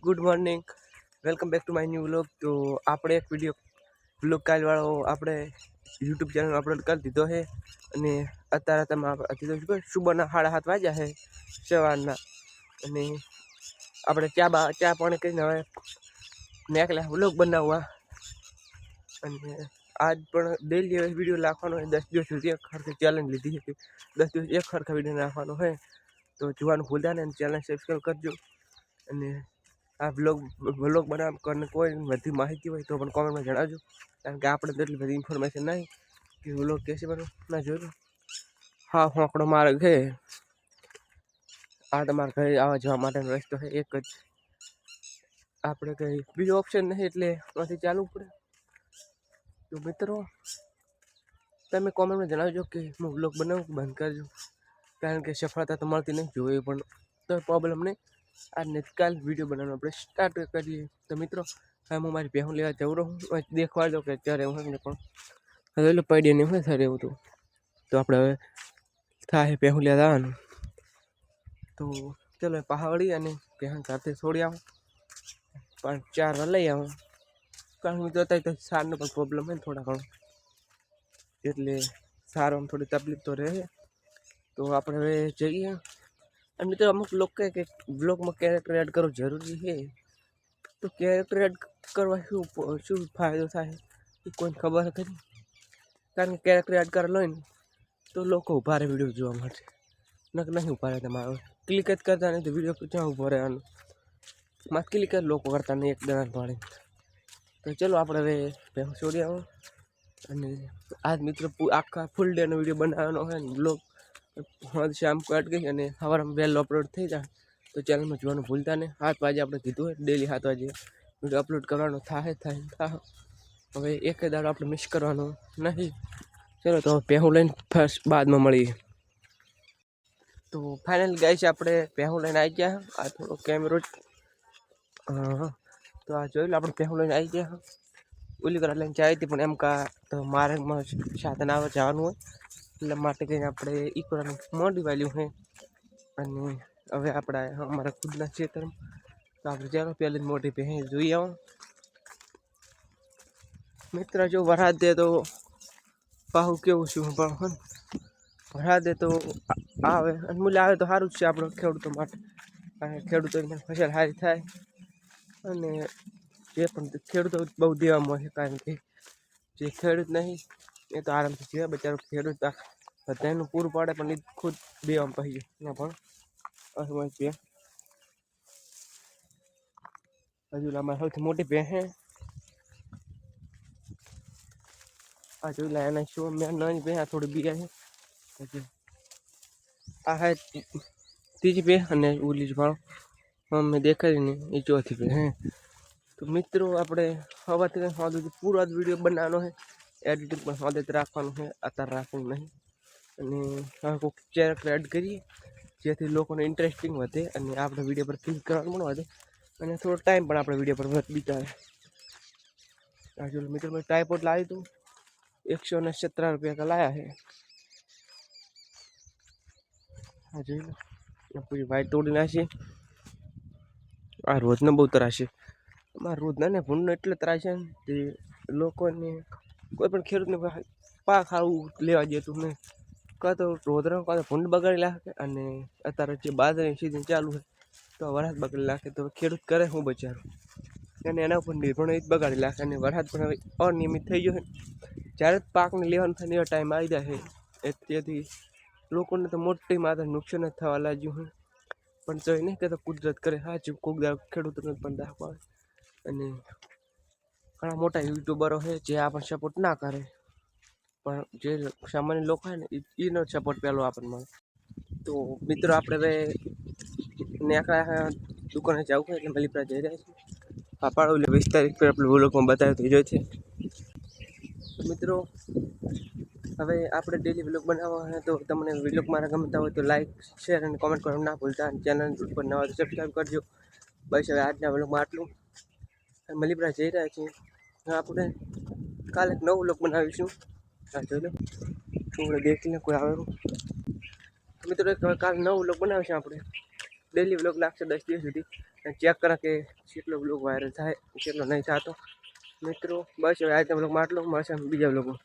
Good morning, welcome back to my new vlog. તો આપણે એક વ્લોગ કાલવાળો આપણે યુટ્યુબ ચેનલ અપલોડ કરી દીધો છે. અને અત્યારે તમે સુબહના 7:30 વાગ્યા છે સવારના. અને આપણે ચા પાણી કરીને હવે નીકળ્યા વ્લોગ બનાવવા. અને આજ પણ ડેલી વિડીયો નાખવાનો હોય. 10 દિવસ સુધી એક સરખી ચેલેન્જ લીધી છે. 10 દિવસ એક સરખા વિડીયો નાખવાનો હોય. તો જોવાનું ભૂલતા નહીં, ચેનલ સબસ્ક્રાઈબ કરજો. અને આ વ્લોગ બનાવવા કરીને કોઈ બધી માહિતી હોય તો પણ કોમેન્ટમાં જણાવજો. કારણ કે આપણે તો એટલી બધી ઇન્ફોર્મેશન નહીં કે વ્લોગ કેસે બનો ના જોયું. હા હોંકડો માર્ગ છે આ, તમારા ઘરે આવવા જવા માટેનો રસ્તો છે એક જ. આપણે કંઈ બીજો ઓપ્શન નહીં એટલે ત્યાંથી ચાલવું પડે. તો મિત્રો તમે કોમેન્ટમાં જણાવજો કે હું વ્લોગ બનાવું બંધ કરજો. કારણ કે સફળતા તો મળતી નહીં જોઈએ, પણ તો પ્રોબ્લેમ નહીં. આજને કાલ વિડીયો બનાવવાનો આપણે સ્ટાર્ટ કરીએ. તો મિત્રો હવે હું મારી પહેલું લેવા જવું રહું, દેખવા દો કે અત્યારે હું ને પણ હવે એટલે પડી નહીં હોય સર એવું તો આપણે હવે થાય પહેલું લેવા જવાનું. તો ચલો પહાડી અને પહેણ સાથે છોડી આવું, 5-4 વાર લઈ આવું. કારણ કે મિત્રો અત્યારે તો સારનો પણ પ્રોબ્લેમ હોય ને થોડા ઘણો, એટલે સારો થોડી તકલીફ તો રહે. તો આપણે હવે જઈએ. અને મિત્રો અમુક લોકો કહે કે બ્લોગમાં કેરેક્ટર એડ કરવો જરૂરી છે. તો કેરેક્ટર એડ કરવા શું ફાયદો થાય એ કોઈને ખબર નથી. કારણ કે કેરેક્ટર એડ કરેલો હોય ને તો લોકો ઊભા રહે વિડીયો જોવા માટે, નહીં ઊભા રહે. તમારો ક્લિક જ કરતા નહીં તો વિડીયો ક્યાં ઊભો રહેવાનો. માં ક્લિક જ લોકો કરતા નહીં એક દણા પાડે. તો ચલો આપણે હવે પહેલું છોડી આવો. અને આજ મિત્રો આખા ફૂલ ડેનો વિડીયો બનાવવાનો હોય ને બ્લોગ શામ કાઢ ગઈ અને સવારમાં વહેલો અપલોડ થઈ જાય. તો ચેનલમાં જોવાનું ભૂલતા નહીં. 7 વાગે આપણે કીધું હોય ડેલી 7 વાગે વિડીયો અપલોડ કરવાનો થાય. હવે એક દાડો આપણે મિસ કરવાનો નહીં. ચલો તો પહેલું લઈને ફર્સ્ટ બાદમાં મળીએ. તો ફાઇનલ ગાય છે આપણે પહેલું લઈને આવી ગયા. આ થોડો કેમેરો તો આ જોઈ લો આપણે પહેલું લઈને આવી ગયા. ઓલી કરા લઈને ચાવી હતી પણ એમ કા તો માર્ગમાં સાધન આવે જવાનું હોય એટલે માટે કંઈ આપણે ઈકોરાનું મોડી વાલ્યું છે. અને હવે આપણે અમારા ખુદના ક્ષેત્ર તો આપણે ચાલો પહેલી મોટી પહે જોઈ આવો. મિત્ર જો વરસાદ દે તો પાહું કેવું શું પણ વરસાદ દે તો આવે અને મૂલ્ય આવે તો સારું જ છે આપણો ખેડૂતો માટે. કારણ કે ખેડૂતોની પણ ફસલ સારી થાય. અને જે પણ ખેડૂતો બહુ દેવામાં છે. કારણ કે જે ખેડૂત નહીં એ તો આરામથી જીવે. બચારો ખેડૂત બધાનું પૂરું પાડે પણ એ ખુદ દેવામાં પછી એના પણ અસમય છે. હજુ અમારી સૌથી મોટી ભેં છે આ જોઈ લે. એના શું મેં નાની ભેં થોડી બીજા છે. આ હે ત્રીજી ભેં અને ઓલી જ ભાવ મેં દેખાડી ને એ ચોથી ભેં હે. તો મિત્રો આપણે હવાથી સુધી પૂરો જ વિડીયો બનાવવાનો છે. એડિટિંગ પણ હવાથી રાખવાનું છે, અત્યારે રાખવું નહીં. અને હવે કોઈક કેરેક્ટર એડ કરીએ જેથી લોકોને ઇન્ટરેસ્ટિંગ વધે અને આપણે વિડીયો પર ક્લિક કરવાનું પણ વધે. અને થોડો ટાઈમ પણ આપણે વિડીયો પર બીતાવે. હજુ મિત્રો મેં ટ્રાયપોડ લાવી હતું, 117 રૂપિયા का लाया है. આ જોઈ લો પૂરી વાઈટ તોડી નાખી. આ રોજનો બહુ ત્રાસ છે અમારા રોજના ને ભૂંડનો એટલો ત્રાસ છે ને તે લોકોને કોઈ પણ ખેડૂતને પાક ખાવું લેવા જતું નહીં. કાં તો રોદરો કાં તો ભૂંડ બગાડી નાખે. અને અત્યારે જે બાજરીની સિઝન ચાલુ છે તો વરસાદ બગાડી નાખે. તો ખેડૂત કરે હું બચારું, અને એના ઉપર નિર્ભર જ બગાડી નાખે. અને વરસાદ પણ હવે અનિયમિત થઈ ગયો છે. જ્યારે જ પાકને લેવાનું થાય એવા ટાઈમ આવી જાય છે. તેથી લોકોને તો મોટી માત્રામાં નુકસાન જ થવા લાગ્યું છે. પણ તો એ નહીં કે તો કુદરત કરે સાચું. કોક ખેડૂતોને પણ દાખવા આવે. અને ઘણા મોટા યુટ્યુબરો છે જે આપણને સપોર્ટ ના કરે, પણ જે સામાન્ય લોકો હોય ને એનો સપોર્ટ પહેલો આપણને મળે. તો મિત્રો આપણે હવે નેકળ્યા દુકાને જવું હોય એટલે મલીપરા જઈ રહ્યા છીએ. પાપાડો એટલે 20 તારીખ પર આપણે વ્લોગમાં બતાવ્યું તો જોઈ છે. તો મિત્રો હવે આપણે ડેલી વ્લોગ બનાવવા હોય તો તમને વ્લોગ મારા ગમતા હોય તો લાઈક, શેર અને કોમેન્ટ કરવાનું ના ભૂલતા. અને ચેનલ ઉપર નવા તો સબસ્ક્રાઈબ કરજો. બસ હવે આજના વ્લોગમાં આટલું. મલીપરા જઈ રહ્યા છીએ. આપણે કાલે એક નવું વ્લોગ બનાવીશું. આ જોઈ લો થોડું દેખીને કોઈ આવેલું. મિત્રો કાલે નવું વ્લોગ બનાવીશું આપણે. ડેલી વ્લોગ લાગશે 10 દિવસ સુધી. ચેક કરો કે કેટલો બ્લોગ વાયરલ થાય કેટલો નહીં થતો મિત્રો. બસ હવે આજના બ્લોગમાં આટલું મળશે બીજા બ્લોગમાં.